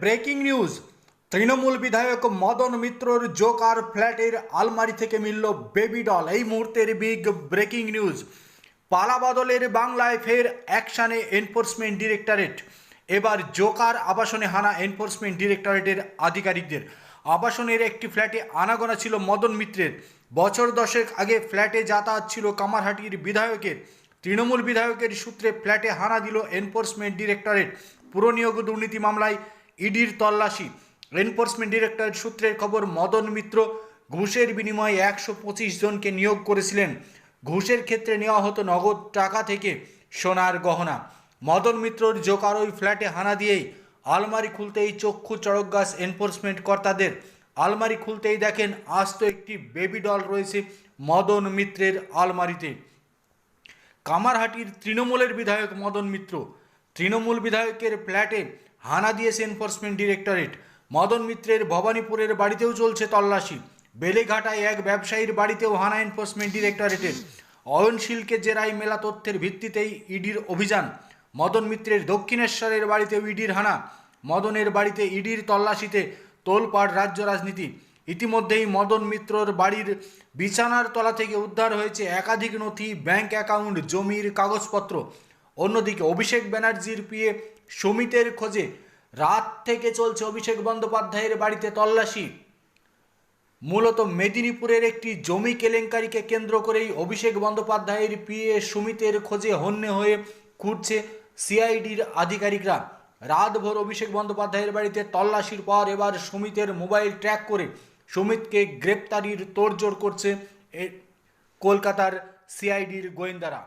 Breaking news. Trinamool বিধায়ক Madan মিত্রর Joker ফ্ল্যাটের আলমারি থেকে মিলল বেবি ডল। এই মুহূর্তের বিগ ব্রেকিং নিউজ। পালাবদলের বাংলায় ফের অ্যাকশানে এনফোর্সমেন্ট ডিরেক্টরেট। এবার জোকার আবাসনে হানা এনফোর্সমেন্ট ডিরেক্টরেটের আধিকারিকদের। আবাসনের একটি ফ্ল্যাটে আনাগোনা ছিল মদন মিত্রের। বছর দশেক আগে ফ্ল্যাটে যাতায়াত ছিল কামারহাটির বিধায়কের। তৃণমূল বিধায়কের সূত্রে ফ্ল্যাটে হানা দিল এনফোর্সমেন্ট ডিরেক্টরেট। পুরনিয়োগ দুর্নীতি মামলায় ইডির তল্লাশি। এনফোর্সমেন্ট ডিরেক্টরেট সূত্রের খবর, মদন মিত্র ঘুষের বিনিময়ে 125 জনকে নিয়োগ করেছিলেন। ঘুষের ক্ষেত্রে নেওয়া হতো নগদ টাকা থেকে সোনার গহনা। মদন মিত্রর জোকার ওই ফ্ল্যাটে হানা দিয়েই আলমারি খুলতেই চক্ষু চড়ক গাছ এনফোর্সমেন্ট কর্তাদের। আলমারি খুলতেই দেখেন আস্ত একটি বেবি ডল রয়েছে মদন মিত্রের আলমারিতে। কামারহাটির তৃণমূলের বিধায়ক মদন মিত্র, তৃণমূল বিধায়কের ফ্ল্যাটে হানা দিয়েছে এনফোর্সমেন্ট ডিরেক্টরেট। মদন মিত্রের ভবানীপুরের বাড়িতেও চলছে তল্লাশি। বেলেঘাটায় এক ব্যবসায়ীর বাড়িতেও হানা এনফোর্সমেন্ট ডিরেক্টরেটের। অয়নশীলকে জেরায় মেলা তথ্যের ভিত্তিতেই ইডির অভিযান। মদন মিত্রের দক্ষিণেশ্বরের বাড়িতেও ইডির হানা। মদনের বাড়িতে ইডির তল্লাশিতে তোলপাড় রাজ্য রাজনীতি। ইতিমধ্যেই মদন মিত্রর বাড়ির বিছানার তলা থেকে উদ্ধার হয়েছে একাধিক নথি, ব্যাংক অ্যাকাউন্ট, জমির কাগজপত্র। অন্যদিকে অভিষেক ব্যানার্জির পিএ সুমিতের খোঁজে রাত থেকে চলছে অভিষেক বন্দ্যোপাধ্যায়ের বাড়িতে তল্লাশি। মূলত মেদিনীপুরের একটি জমি কেলেঙ্কারিকে কেন্দ্র করেই অভিষেক বন্দ্যোপাধ্যায়ের পিএ সুমিতের খোঁজে হন্যে হয়ে ঘুরছে সিআইডির আধিকারিকরা। রাতভর অভিষেক বন্দ্যোপাধ্যায়ের বাড়িতে তল্লাশির পর এবার সুমিতের মোবাইল ট্র্যাক করে সুমিতকে গ্রেপ্তারির তোড়জোড় করছে কলকাতার সিআইডির গোয়েন্দারা।